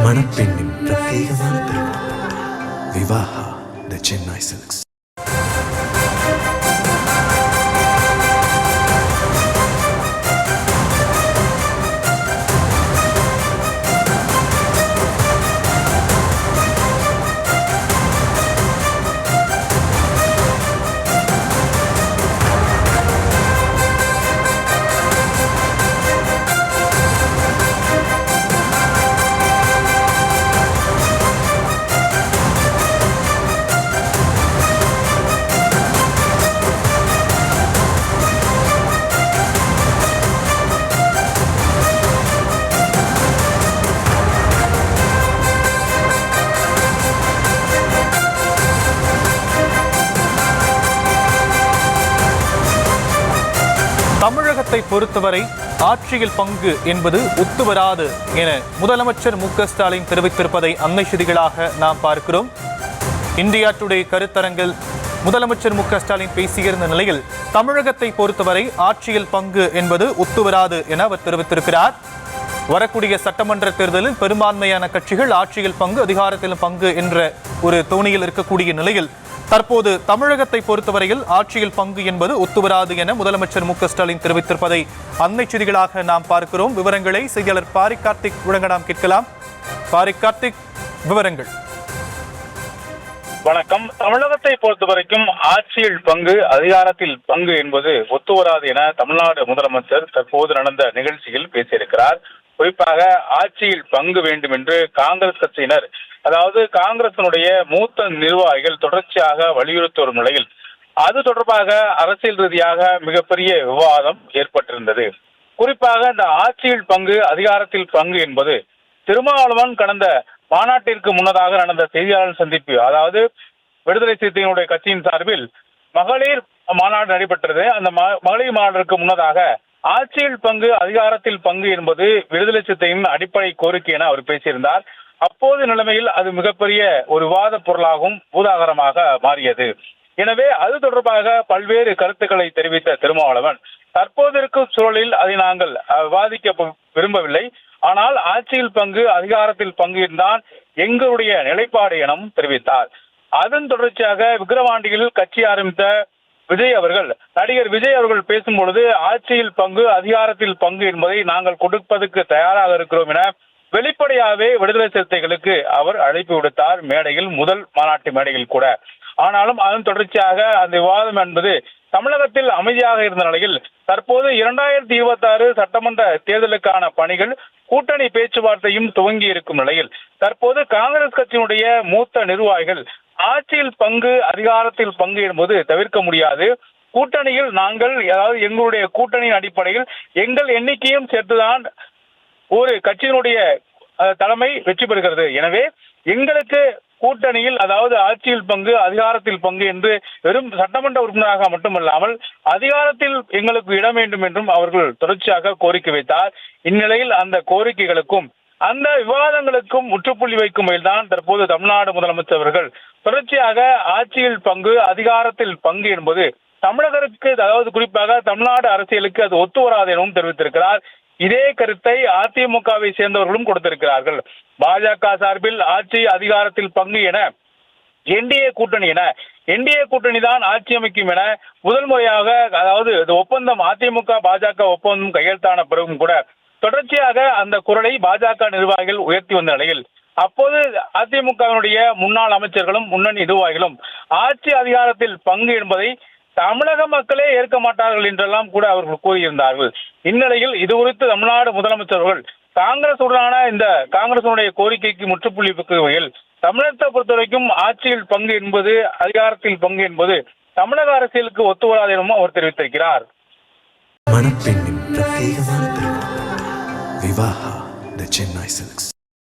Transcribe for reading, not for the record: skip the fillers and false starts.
மணப்பெண்ணின் பிரத்யேகமான திருமணம் விவாஹா தி சென்னை சில்க்ஸ். தமிழகத்தை பொறுத்தவரை ஆட்சியில் பங்கு என்பது ஒத்துவராது என முதலமைச்சர் மு.க.ஸ்டாலின் தெரிவித்திருப்பதை அண்மை செய்திகளாக நாம் பார்க்கிறோம். இந்தியா டுடே கருத்தரங்கில் முதலமைச்சர் மு.க.ஸ்டாலின் பேசியிருந்த நிலையில் தமிழகத்தை பொறுத்தவரை ஆட்சியில் பங்கு என்பது ஒத்துவராது என அவர் தெரிவித்திருக்கிறார். வரக்கூடிய சட்டமன்ற தேர்தலில் பெரும்பான்மையான கட்சிகள் ஆட்சியில் பங்கு அதிகாரத்திலும் பங்கு என்ற ஒரு தோணியில் இருக்கக்கூடிய நிலையில் தற்போது தமிழகத்தை பொறுத்தவரையில் ஆட்சியில் பங்கு என்பது ஒத்துவராது என முதலமைச்சர் மு.க.ஸ்டாலின் தெரிவித்திருப்பதை அண்மை செய்திகளாக நாம் பார்க்கிறோம். விவரங்களை செய்தியாளர் பாரிக் கார்த்திக் வழங்க நாம் கேட்கலாம். பாரிக் கார்த்திக், விவரங்கள். வணக்கம். தமிழகத்தை பொறுத்தவரைக்கும் ஆட்சியில் பங்கு அதிகாரத்தில் பங்கு என்பது ஒத்துவராது என தமிழ்நாடு முதலமைச்சர் தற்போது நடந்த நிகழ்ச்சியில் பேசியிருக்கிறார். குறிப்பாக ஆட்சியில் பங்கு வேண்டும் என்று காங்கிரஸ் கட்சியினர், அதாவது காங்கிரசினுடைய மூத்த நிர்வாகிகள் தொடர்ச்சியாக வலியுறுத்தி வரும் நிலையில் அது தொடர்பாக அரசியல் ரீதியாக மிகப்பெரிய விவாதம் ஏற்பட்டிருந்தது. குறிப்பாக இந்த ஆட்சியில் பங்கு அதிகாரத்தில் பங்கு என்பது திருமாவளவன் கடந்த மாநாட்டிற்கு முன்னதாக நடந்த செய்தியாளர் சந்திப்பு, அதாவது விடுதலை சிறுத்தைகளுடைய கட்சியின் சார்பில் மகளிர் மாநாடு நடைபெற்றது. அந்த மகளிர் மாநாட்டிற்கு முன்னதாக ஆட்சியில் பங்கு அதிகாரத்தில் பங்கு என்பது விடுதலை சிறுத்தையின் அடிப்படை கோரிக்கை என அவர் பேசியிருந்தார். அப்போது நிலைமையில் அது மிகப்பெரிய ஒரு விவாத பொருளாகவும் பூதாகரமாக மாறியது. எனவே அது தொடர்பாக பல்வேறு கருத்துக்களை தெரிவித்த திருமாவளவன் தற்போது இருக்கும் சூழலில் அதை நாங்கள் விவாதிக்க விரும்பவில்லை, ஆனால் ஆட்சியில் பங்கு அதிகாரத்தில் பங்கு தான் எங்களுடைய நிலைப்பாடு எனவும் தெரிவித்தார். அதன் தொடர்ச்சியாக விக்கிரவாண்டியில் கட்சி ஆரம்பித்த விஜய் அவர்கள், நடிகர் விஜய் அவர்கள் பேசும்பொழுது ஆட்சியில் பங்கு அதிகாரத்தில் பங்கு என்பதை நாங்கள் கொடுப்பதற்கு தயாராக இருக்கிறோம் என வெளிப்படையாகவே விடுதலை சிறுத்தைகளுக்கு அவர் அழைப்பு விடுத்தார், மேடையில், முதல் மாநாட்டு மேடையில் கூட. ஆனாலும் அதன் தொடர்ச்சியாக அந்த விவாதம் என்பது தமிழகத்தில் அமைதியாக இருந்த நிலையில் தற்போது 2026 சட்டமன்ற தேர்தலுக்கான பணிகள் கூட்டணி பேச்சுவார்த்தையும் துவங்கி இருக்கும் நிலையில் தற்போது காங்கிரஸ் கட்சியினுடைய மூத்த நிர்வாகிகள் ஆட்சியில் பங்கு அதிகாரத்தில் பங்கு என்பது தவிர்க்க முடியாது, கூட்டணியில் நாங்கள், அதாவது எங்களுடைய கூட்டணியின் அடிப்படையில் எங்கள் எண்ணிக்கையும் சேர்த்துதான் ஒரு கட்சியினுடைய தலைமை வெற்றி பெறுகிறது. எனவே எங்களுக்கு கூட்டணியில், அதாவது ஆட்சியில் பங்கு அதிகாரத்தில் பங்கு என்று வெறும் சட்டமன்ற உறுப்பினராக மட்டுமல்லாமல் அதிகாரத்தில் எங்களுக்கு இடம் வேண்டும் என்றும் அவர்கள் தொடர்ச்சியாக கோரிக்கை வைத்தார். இந்நிலையில் அந்த கோரிக்கைகளுக்கும் அந்த விவாதங்களுக்கும் முற்றுப்புள்ளி வைக்கும் வகையில்தான் தற்போது தமிழ்நாடு முதலமைச்சர் அவர்கள் தொடர்ச்சியாக ஆட்சியில் பங்கு அதிகாரத்தில் பங்கு என்பது தமிழகருக்கு, அதாவது குறிப்பாக தமிழ்நாடு அரசியலுக்கு அது ஒத்து வராது எனவும் தெரிவித்திருக்கிறார். இதே கருத்தை அதிமுகவை சேர்ந்தவர்களும் கொடுத்திருக்கிறார்கள். பாஜக சார்பில் ஆட்சி அதிகாரத்தில் பங்கு என என்டிஏ கூட்டணி தான் ஆட்சி அமைக்கும் என முதல் முறையாக, அதாவது ஒப்பந்தம் அதிமுக பாஜக ஒப்பந்தம் கையெழுத்தான பிறகும் கூட தொடர்ச்சியாக அந்த குரலை பாஜக நிர்வாகிகள் உயர்த்தி வந்த நிலையில் அப்போது அதிமுகவினுடைய முன்னாள் அமைச்சர்களும் முன்னணி நிர்வாகிகளும் ஆட்சி அதிகாரத்தில் பங்கு என்பதை தமிழக மக்களே ஏற்க மாட்டார்கள் என்றெல்லாம் கூட அவர்கள் கூறியிருந்தார்கள். இந்நிலையில் இது குறித்து தமிழ்நாடு முதலமைச்சர்கள் காங்கிரசுடனான இந்த காங்கிரசுடைய கோரிக்கைக்கு முற்றுப்புள்ளி வைக்கும் வகையில் தமிழகத்தை பொறுத்தவரைக்கும் ஆட்சியில் பங்கு என்பது அதிகாரத்தில் பங்கு என்பது தமிழக அரசியலுக்கு ஒத்து வராது எனவும் அவர் தெரிவித்திருக்கிறார். மணப்பெண்ணின் பிரத்யேகமான திருமணம் விவாஹா தி சென்னை சில்க்ஸ்.